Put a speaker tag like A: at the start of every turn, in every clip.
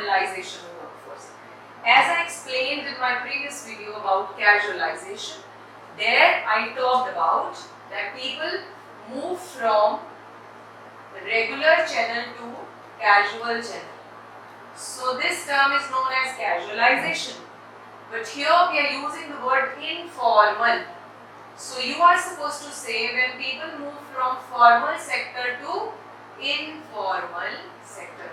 A: formalization of workforce. As I explained in my previous video about casualization, there I talked about that people move from regular channel to casual channel. So this term is known as casualization. But here we are using the word informal. So you are supposed to say when people move from formal sector to informal sector.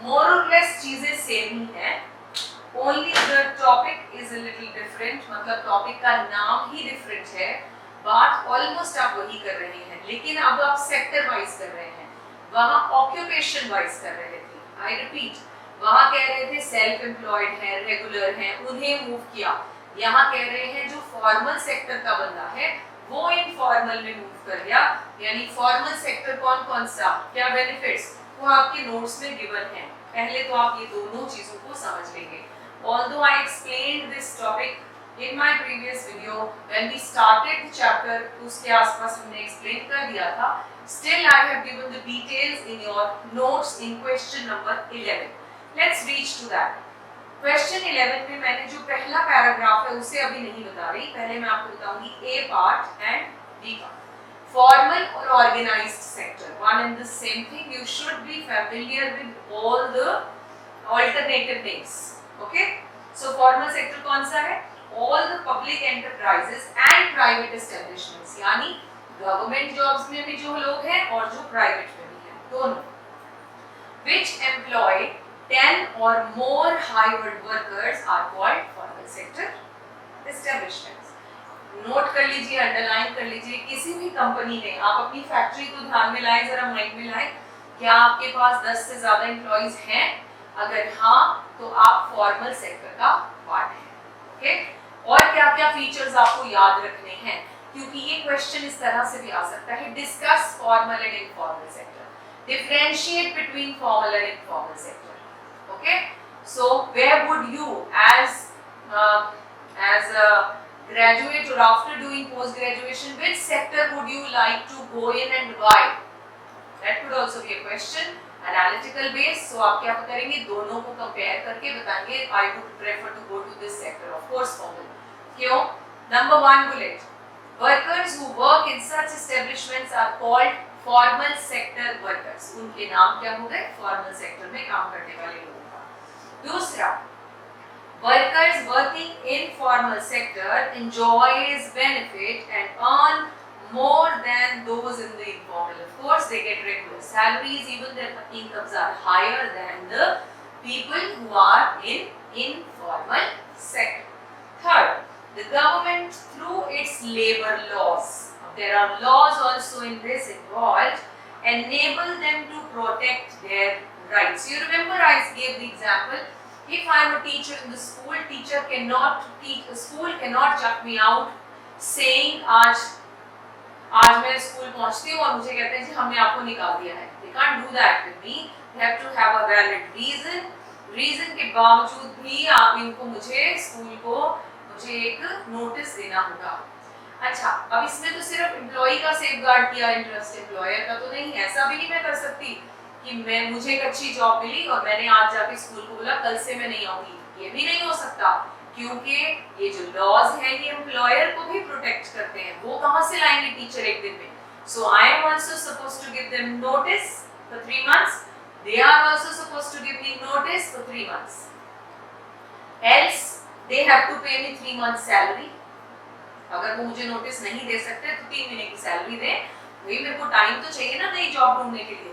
A: More or less चीजें same ही हैं. Only the topic is a little different. मतलब topic का नाम ही different है. बात almost आप वही कर रहे हैं, लेकिन अब आप sector wise कर रहे हैं. वहाँ occupation wise कर रहे थे. I repeat, वहाँ कह रहे थे सेल्फ एम्प्लॉयड है, रेगुलर है, उन्हें मूव किया. यहाँ कह रहे हैं जो फॉर्मल सेक्टर का बंदा है वो इनफॉर्मल में मूव कर गया. यानी फॉर्मल सेक्टर कौन कौन सा, क्या बेनिफिट्स, वो आपके नोट्स में गिवन है. पहले तो आप ये दोनों चीजों को समझ लेंगे. Although I explained this topic in my previous video when we started the chapter, उसके आसपास हमने explain कर दिया था. Still I have given the details in your notes in question number 11. Let's reach to that. Question 11 में मैंने जो पहला पैराग्राफ है उसे अभी नहीं बता रही. पहले मैं आपको बताऊंगी A part and B part. Formal or organized sector, one and the same thing. You should be familiar with all the alternative names. Okay? So formal sector कौन सा है? All the public enterprises and private establishments. यानी government jobs में भी जो लोग हैं और जो प्राइवेट में भी हैं, दोनों. Which employ 10 or more hired workers are called formal sector establishments. Note कर लीजिए, अंडरलाइन कर लीजिए. किसी भी कंपनी ने, आप अपनी फैक्ट्री को ध्यान में लाएं, जरा माइंड में लाएं, क्या आपके पास 10 से ज्यादा एम्प्लॉइज हैं? अगर हाँ, तो आप फॉर्मल सेक्टर का पार्ट हैं. ओके? और क्या क्या फीचर्स आपको याद रखने हैं, क्योंकि ये क्वेश्चन इस तरह से भी आ सकता है. Discuss formal and informal sector, differentiate between formal and informal sector. Okay, so where would you as a graduate or after doing post graduation, which sector would you like to go in and why? That could also be a question. Analytical base. So आप क्या करेंगे, दोनों को compare करके बताएंगे I would prefer to go to this sector. Of course formal. क्यों? Number 1 bullet. Workers who work in such establishments are called formal sector workers. उनके नाम क्या हो गए? Formal sector में काम करने वाले लोग. दूसरा, workers working in formal sector enjoys benefit and earn more than those in the informal. Of course, they get regular salaries, even their incomes are higher than the people who are in informal sector. Third, the government through its labor laws, there are laws also in this involved, enable them to protect their rights. You remember I gave the example, if I am a teacher in the school, teacher cannot teach, school cannot chuck me out saying आज मैं school पहुंचती हूँ और मुझे कहते हैं जी हमने आपको निकाल दिया है. They can't do that with me. They have to have a valid reason. Reason के बावजूद भी आप इनको स्कूल को मुझे एक नोटिस देना होगा. अच्छा, अब इसमें तो सिर्फ एम्प्लॉय का सेफगार्ड किया, इंटरेस्ट एम्प्लॉयर का तो नहीं. ऐसा भी नहीं मैं कर सकती कि मुझे एक अच्छी जॉब मिली और मैंने आज जाके स्कूल को बोला कल से मैं नहीं आऊंगी. ये भी नहीं हो सकता, क्योंकि ये जो लॉज हैं ये एम्प्लॉयर को भी प्रोटेक्ट करते हैं. वो कहाँ से लाएंगे टीचर एक दिन में? So I am also supposed to give them notice for 3 months. They are also supposed to give me notice for 3 months. Else they have to pay me 3 months salary. अगर वो मुझे नोटिस नहीं दे सकते तो 3 महीने की सैलरी दें. वही मेरे को टाइम तो चाहिए ना नई जॉब ढूंढने के लिए.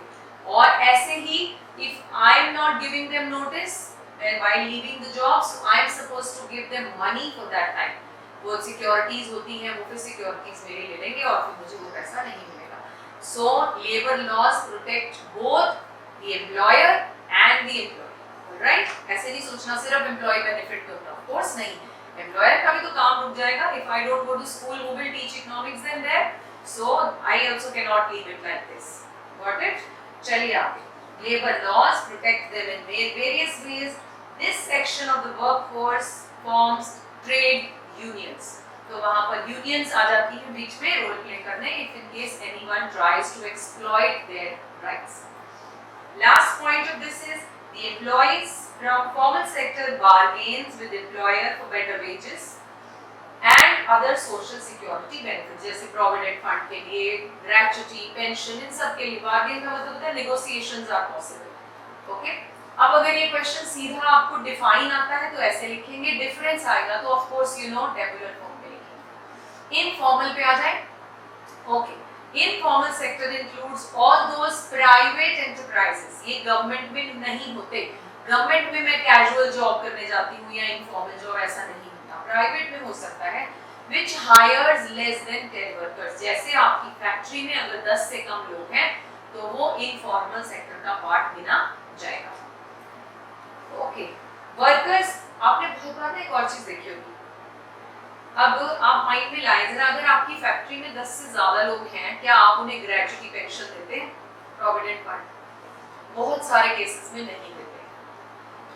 A: और ऐसे ही if I am not giving them notice and while leaving the job, so I am supposed to give them money for that time. वो सिक्योरिटीज होती हैं, वो फिर सिक्योरिटीज मेरे ले लेंगे और फिर मुझे वो पैसा नहीं मिलेगा. So labor laws protect both the employer and the employee. Right? ऐसे नहीं सोचना सिर्फ employee benefit होता. Of course नहीं. Employer का भी तो काम रुक जाएगा. If I don't go to school, who will teach economics then there? So I also cannot leave it like this. Got it? चलिए आगे. Labor laws protect them in various ways. This section of the workforce forms trade unions. तो वहाँ पर unions आ जाती हैं बीच में role play करने if in case anyone tries to exploit their rights. Last point of this is the employees from formal sector bargains with employer for better wages and other social security benefits, जैसे provident fund के लिए, gratuity, pension, इन सब के लिए bargain का मतलब होता है negotiations are possible. Okay? अब अगर ये क्वेश्चन सीधा आपको डिफाइन आता है तो ऐसे लिखेंगे, डिफरेंस आएगा तो of course you know tabular form में लिखेंगे. इनफॉर्मल पे आ जाए. Okay, informal sector includes all those private enterprises. ये गवर्नमेंट में नहीं होते. गवर्नमेंट में मैं कैजुअल जॉब करने जाती हूँ या इनफॉर्मल जॉब, ऐसा नहीं होता. प्राइवेट में हो सकता है which hires less than 10 workers. जैसे आपकी फैक्ट्री में अगर 10 से कम लोग हैं तो वो इनफॉर्मल सेक्टर का पार्ट गिना जाएगा. ओके, वर्कर्स, आपने बहुत बार एक और चीज देखी होगी. अब आप माइंड में लाएं जरा, अगर आपकी फैक्ट्री में 10 से ज्यादा लोग हैं, क्या आप उन्हें ग्रेजुटी पेंशन देते हैं, प्रोविडेंट फंड? बहुत सारे केसेस में नहीं देते.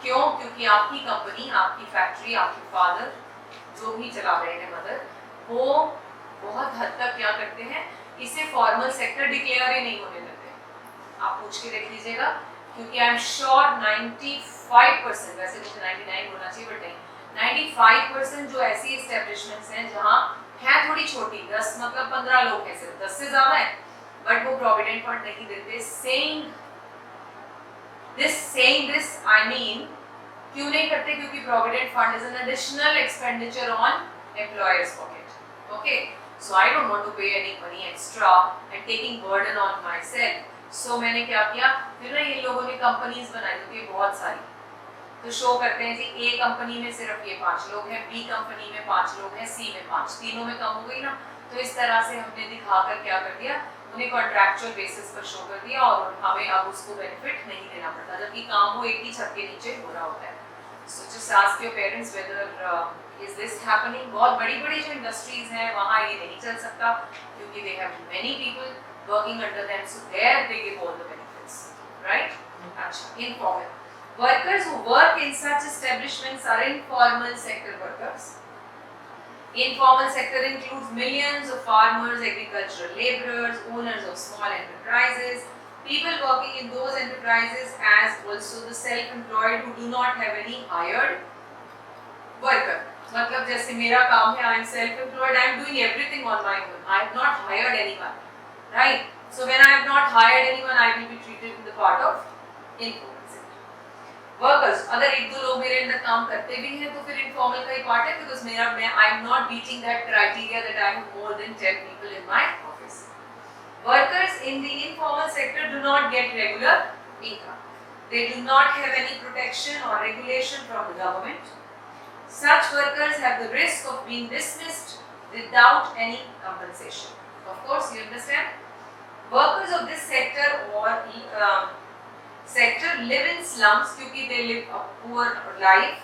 A: क्यों? क्योंकि आपकी कंपनी, आपकी फैक्ट्री, आपके फादर जो भी चला रहे हैं, मदर, वो बहुत हद तक क्या करते हैं, इसे फॉर्मल सेक्टर डिक्लेयर ही नहीं होने देते. आप पूछ के देख लीजिएगा, क्योंकि आई एम श्योर 95%, वैसे मुझे 99 होना चाहिए बट नहीं, 95% जो ऐसी एस्टेब्लिशमेंट्स हैं जहाँ है थोड़ी छोटी, 10 मतलब 15 लोग हैं, सिर्फ 10 से ज्यादा है, बट वो प्रोविडेंट फंड नहीं देते. saying this I mean, क्यों नहीं करते? क्योंकि provident fund is an additional expenditure on employer's pocket. Okay, so I don't want to pay any money extra and taking burden on myself. So मैंने क्या किया, फिर ना इन लोगों ने कंपनीज बनाई होती है बहुत सारी, तो शो करते हैं जी ए कंपनी में सिर्फ ये 5 लोग हैं, बी कंपनी में 5 लोग हैं, सी में 5, तीनों में कम हो गई ना. तो इस तरह से हमने दिखाकर क्या कर दिया, उन्हें कॉन्ट्रैक्चुअल बेसिस पर शो कर दिया और हमें अब उसको बेनिफिट नहीं देना पड़ता, जबकि काम वो एक ही छत के नीचे हो रहा होता है. So just ask your parents whether is this happening. बहुत बड़ी-बड़ी जो इंडस्ट्रीज हैं वहाँ ये नहीं चल सकता, क्योंकि they have many people working under them, so there they give all the benefits, right? अच्छा, informal workers who work in such establishments are informal sector workers. Informal sector includes millions of farmers, agricultural laborers, owners of small enterprises, people working in those enterprises, as also the self-employed who do not have any hired worker. मतलब जैसे मेरा काम है, I am self-employed, I am doing everything on my own. I have not hired anyone, right? So when I have not hired anyone, I will be treated in the part of informal. Workers, अगर 1-2 लोग मेरे अंदर काम करते भी हैं तो फिर इनफॉर्मल का ही पार्ट है, बिकॉज़ मैं I am not beating that criteria that I have more than 10 people in my office. Workers in the informal sector do not get regular income. They do not have any protection और regulation from the government. Such workers have the risk of being dismissed without any compensation. Of course, you understand? Workers of this sector or sector live in slums, क्योंकि they live a poor life,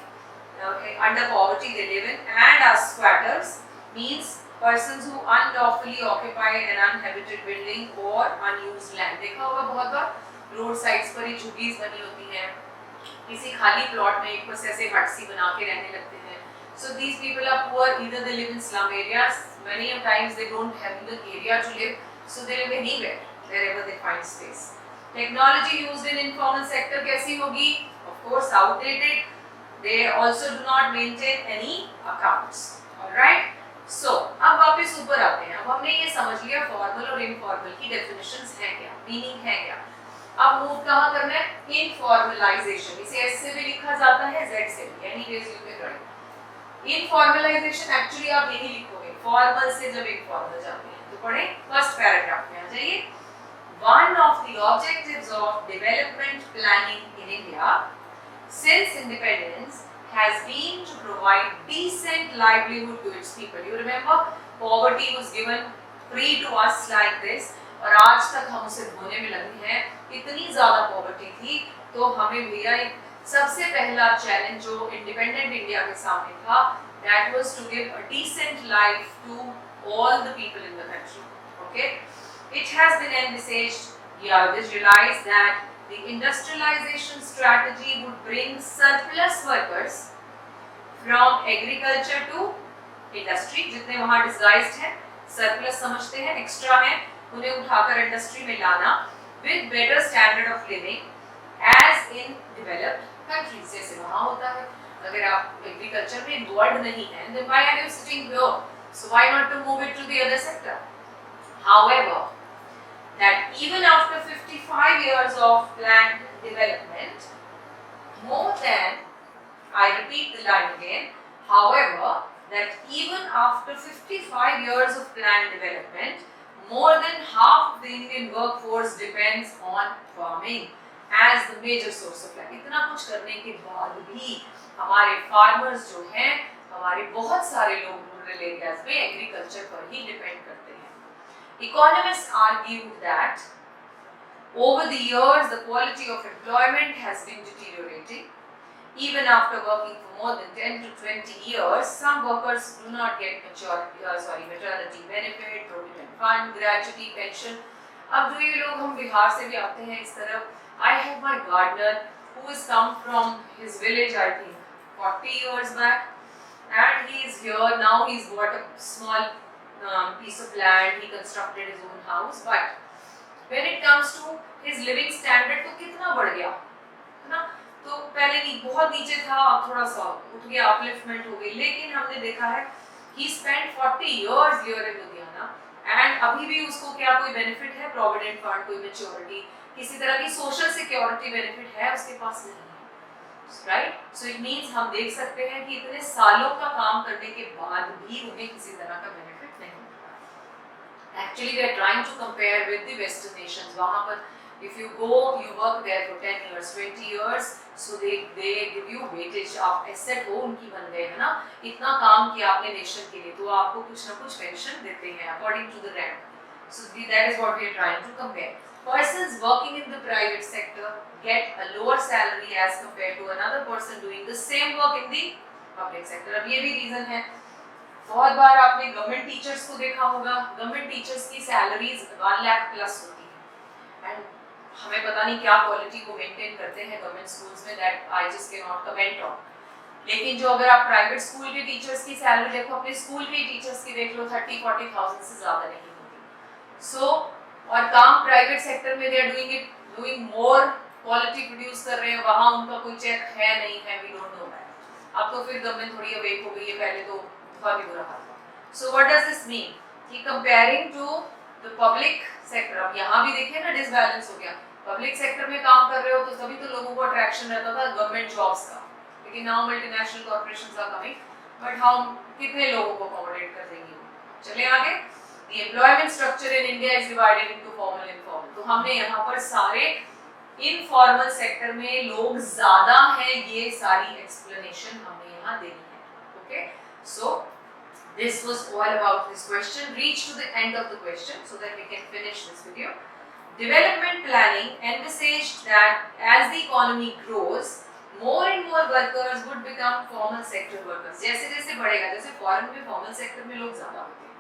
A: under poverty they live in, and are squatters, means persons who unlawfully occupy an uninhabited building or unused land. देखा होगा बहुत बार road sides पर ही झुग्गीज बनी होती हैं, किसी खाली प्लॉट में एक बस ऐसे हट सी बना के रहने लगते हैं. So these people are poor, either they live in slum areas, many of times they don't have the area to live, so they live anywhere, wherever they find space. Technology used in informal sector कैसी होगी? Of course outdated. They also do not maintain any accounts. Alright? So अब वापस ऊपर आते हैं. अब हमने ये समझ लिया फॉर्मल और इनफॉर्मल की डेफिनेशंस हैं क्या, मीनिंग है क्या. अब मूव कहाँ करना है? इनफॉर्मलाइजेशन. इसे S से भी लिखा जाता है, Z से भी. Anyways you can write. Informalisation actually आप यही लिखोगे, फॉर्मल से जब इनफॉर्मल जाते हैं तो पढ़े फर्स्ट पैराग्राफ में आ जाइए. One of the objectives of development planning in India since independence has been to provide decent livelihood to its people. You remember, poverty was given free to us like this, और आज तक हम उसे धोने में लगे हैं. इतनी ज़्यादा poverty थी, तो हमें भैया सबसे पहला चैलेंज जो इंडिपेंडेंट इंडिया के सामने था, that was to give a decent life to all the people in the country. Okay? It has been envisaged, realized that the industrialization strategy would bring surplus workers from agriculture to industry. जितने वहाँ disguised हैं, surplus समझते हैं, extra हैं, उन्हें उठाकर industry में लाना with better standard of living as in developed countries. Countries जैसे वहाँ होता है। अगर आप एग्रीकल्चर में इन्वॉल्व नहीं है, then why are you sitting here? So why not to move it to the other sector? However, that even after 55 years of planned development, more than, I repeat the line again, however, that even after 55 years of planned development, more than half of the Indian workforce depends on farming as the major source of life. इतना कुछ करने के बाद भी हमारे farmers जो हैं, हमारे बहुत सारे लोग रूरल एरियाज में एग्रीकल्चर पर ही डिपेंड करते हैं. Economists argued that over the years the quality of employment has been deteriorating. Even after working for more than 10 to 20 years, some workers do not get maternity benefit, provident fund, gratuity, pension. अब जो ये लोग हम बिहार से भी आते हैं इस तरफ, I have my gardener who has come from his village, I think 40 years back, and he is here now. He's bought a small piece of land, he constructed his own house, but when it comes to his living standard, तो कितना बढ़ गया है ना. तो पहले बहुत नीचे था, अब थोड़ा सा उठ गया, अपलिफ्टमेंट हो गई. लेकिन हमने देखा है he spent 40 years here in Ludhiana, and अभी भी उसको क्या कोई बेनिफिट है, प्रोविडेंट फंड, कोई मैच्योरिटी, किसी तरह की सोशल सिक्योरिटी बेनिफिट है उसके पास नहीं है, राइट. सो इट मींस हम देख सकते हैं कि इतने सालों का काम करने के बाद भी उन्हें किसी तरह का बेनिफिट नहीं मिलता. Actually we are trying to compare with the western nations. वहां पर if you go, you work there for 10 years, 20 years, so they give you weightage. आप एसेट हो उनकी बन गए है ना, इतना काम किया आपने नेशन के लिए, तो आपको कुछ ना कुछ पेंशन देते हैं according to the rank. So that is what we are trying to compare. Persons working in the private sector get a lower salary as compared to another person doing the same work in the public sector. अब ये भी reason है, बहुत बार आपने government teachers को देखा होगा, government teachers की सैलरीज 1 लाख प्लस होती है, एंड हमें पता नहीं क्या क्वालिटी को मेंटेन करते हैं गवर्नमेंट स्कूल्स में, that I just can not comment on. लेकिन जो अगर आप प्राइवेट स्कूल के टीचर्स की सैलरी देखो, अपने स्कूल के टीचर्स की देख लो, 30-40,000 से ज्यादा नहीं होती. सो और काम प्राइवेट सेक्टर में they are doing more, quality produce कर रहे हैं, वहाँ उनका कोई चेक है नहीं है, वी डोंट नो दैट. अब तो फिर गवर्नमेंट थोड़ी अवेक हो गई है, पहले तो बहुत ही बुरा हाल था. So what does this mean कि comparing to the public sector, अब यहाँ भी देखिए ना डिसबैलेंस हो गया. पब्लिक सेक्टर में काम कर रहे हो तो तभी तो लोगों को अट्रैक्शन रहता था गवर्नमेंट जॉब्स का, लेकिन now multinational corporations are coming, but हम कितने लोगों को अकोमोडेट कर देंगे. चले आगे. The employment structure in India is divided into formal and informal. तो हमने यहाँ पर सारे इनफॉर्मल सेक्टर में लोग ज्यादा हैं, ये सारी एक्सप्लेनेशन हमें यहाँ देनी है. Okay, so this was all about this question. Reach to the end of the question so that we can finish this video. Development planning envisaged that as the economy grows, more and more workers would become formal sector workers. जैसे जैसे बढ़ेगा, जैसे foreign में formal sector में लोग ज्यादा होते हैं,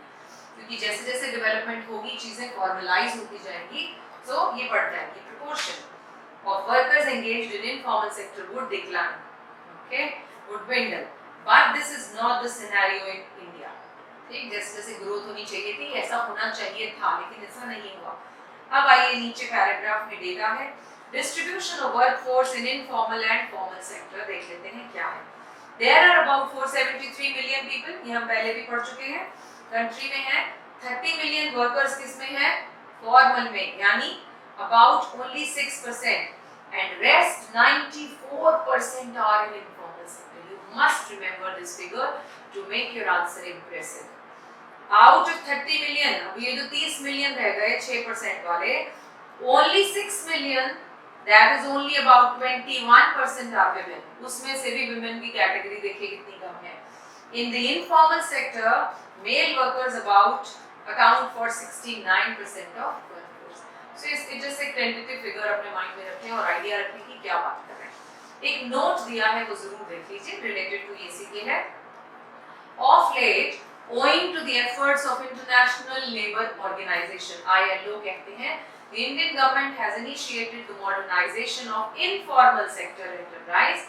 A: क्योंकि जैसे जैसे डेवलपमेंट होगी चीजें फॉर्मलाइज होती जाएंगी, तो ये बढ़ जाएगी. Proportion of workers engaged in informal sector would decline, okay, would dwindle. But this is not the scenario in India. ठीक, जैसे जैसे ग्रोथ होनी चाहिए थी ऐसा होना चाहिए था, लेकिन ऐसा नहीं हुआ. अब आइए नीचे पैराग्राफ में डेटा है. Distribution of workforce in informal and formal sector देख लेते हैं क्या है. There are about 473 million people, ये हम पहले भी पढ़ चुके हैं. कंट्री में है 30 मिलियन वर्कर्स, किसमें है, फॉर्मल में, यानी about only 6%, and rest 94% are in informal sector. You must remember this figure to make your answer impressive. Out of 30 million, अब ये जो 30 मिलियन रह गए 6% वाले, only 6 million, that is only about 21% are women. उसमें से भी women की कैटेगरी देखिए कितनी कम है. In the informal sector, male workers account for 69% of workforce. So it's just एक tentative figure अपने mind में रखें और idea रखें कि क्या बात कर रहे हैं. एक नोट दिया है वो जरूर देख लीजिए, रिलेटेड टू ECK है. Of late, owing to the efforts of International Labour Organization (ILO) कहते हैं, the Indian government has initiated the modernization of informal sector enterprise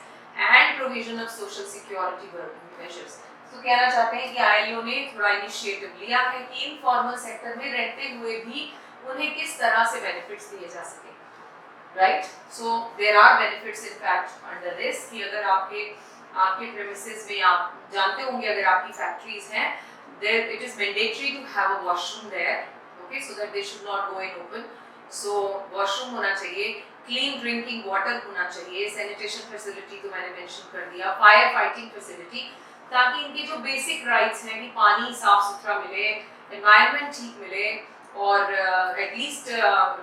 A: and provision of social security measures. तो कहना चाहते हैं कि ILO ने थोड़ा इनिशिएटिव लिया है कि इनफॉर्मल सेक्टर में रहते हुए भी उन्हें किस तरह से बेनिफिट्स दिए जा सके. right? So there are benefits in fact under this कि अगर आपके premises में आप जानते होंगे अगर आपकी factories हैं, there it is mandatory to have a washroom there, okay, so that they should not go in open. So washroom होना चाहिए, clean drinking water होना चाहिए, sanitation facility तो मैंने mention कर दिया, fire fighting facility, ताकि इनके जो basic rights हैं कि पानी साफ सुथरा मिले, environment ठीक मिले और एटलीस्ट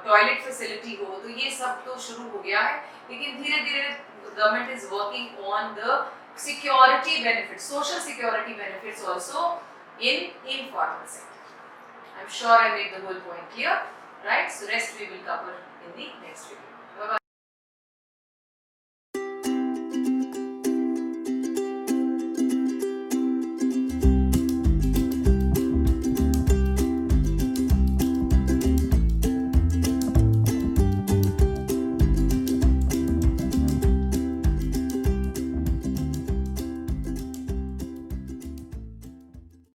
A: टॉयलेट फैसिलिटी हो, तो ये सब तो शुरू हो गया है, लेकिन धीरे धीरे government is working on the security benefits, social security benefits also in informal sector. I am sure I made the whole point clear, right? So rest we will cover in the next video.